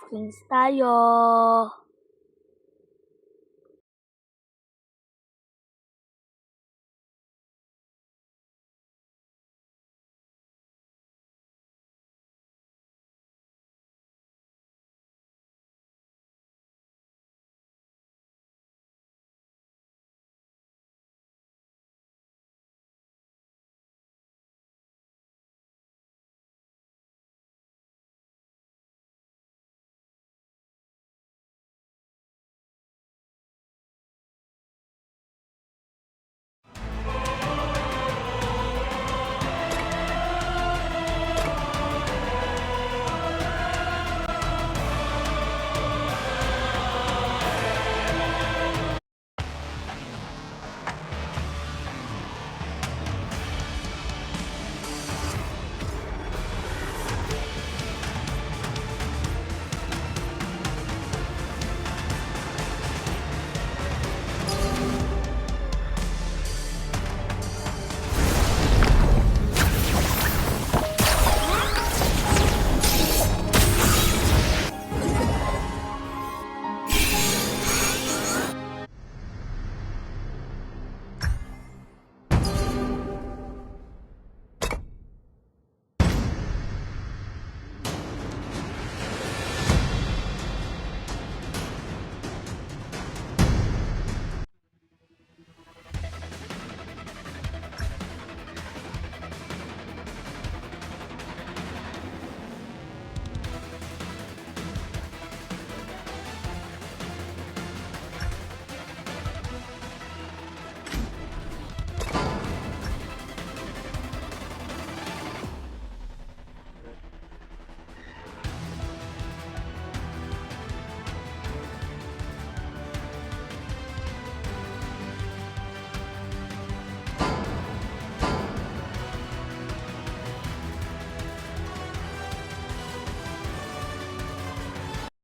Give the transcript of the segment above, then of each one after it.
Kings tayo.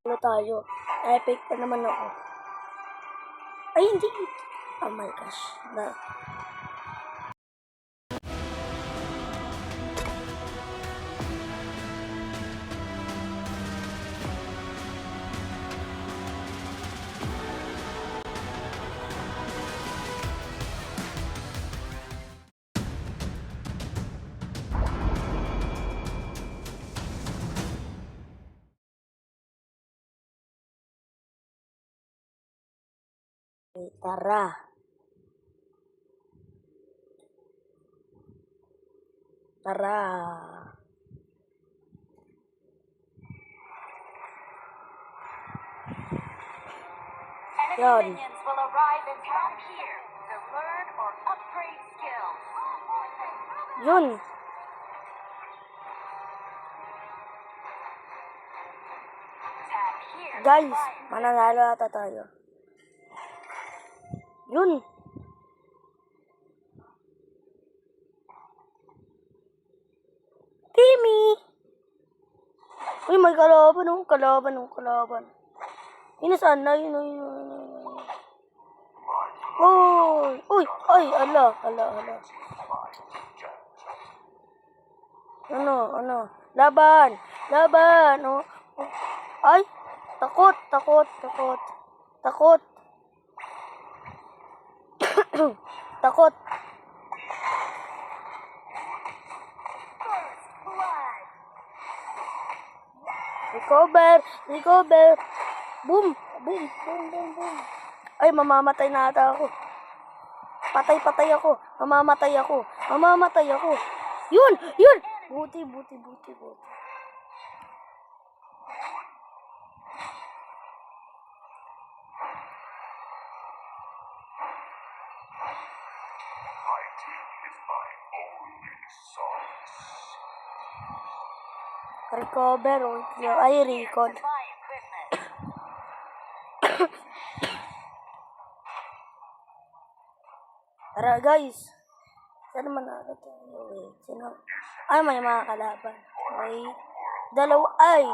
Ano tayo? Epic pa naman ako. Ay, hindi. Oh my gosh. Tara. Tara. Yan. Will arrive in town here to learn or upgrade skills. Yun. Tap here. Guys, mananalo ata tayo. Yun. Timmy. Uy, may kalaban oh. Kalaban. Yun saan na? Yun. Uy, ay, ala. Ano? Laban. Oh. Ay, takot. Takot. First blood. Recover. Boom. Ay, mamamatay na ata ako. Patay ako. Mamamatay ako. Yun. Buti. Recover. Ay, recon. Buy equipment. Tara guys. Saan naman ako tayo? Sino? Ay, may mga kalaban. May dalawa. Ay!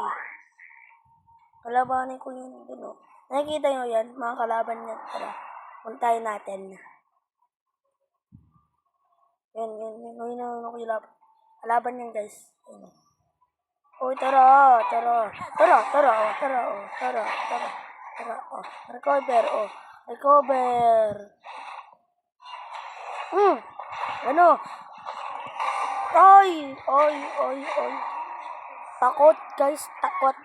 Kalabanin ko yun. Ano? Nakikita nyo yan? Mga kalaban yan. Tara. Puntayin natin. Yan. Kalaban yan guys. Yan. Uy, tara, tara. Tara, tara, oh, tara, oh, tara, tara. Tara, oh. Recover, oh. Recover. Ano? Ay, ay, ay, ay. Takot, guys, takot.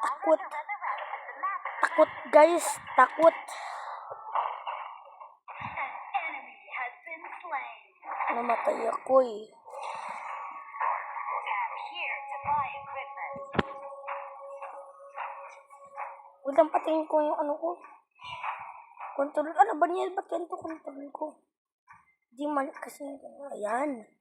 Takot. Takot, guys, takot. Enemy has been slain. Namatay ako eh. I'm here to buy equipment. Wait lang, patingin ko yung ano ko. Control. Ano ba niya? Ba't ganito control ko? Di man kasi. Ayan.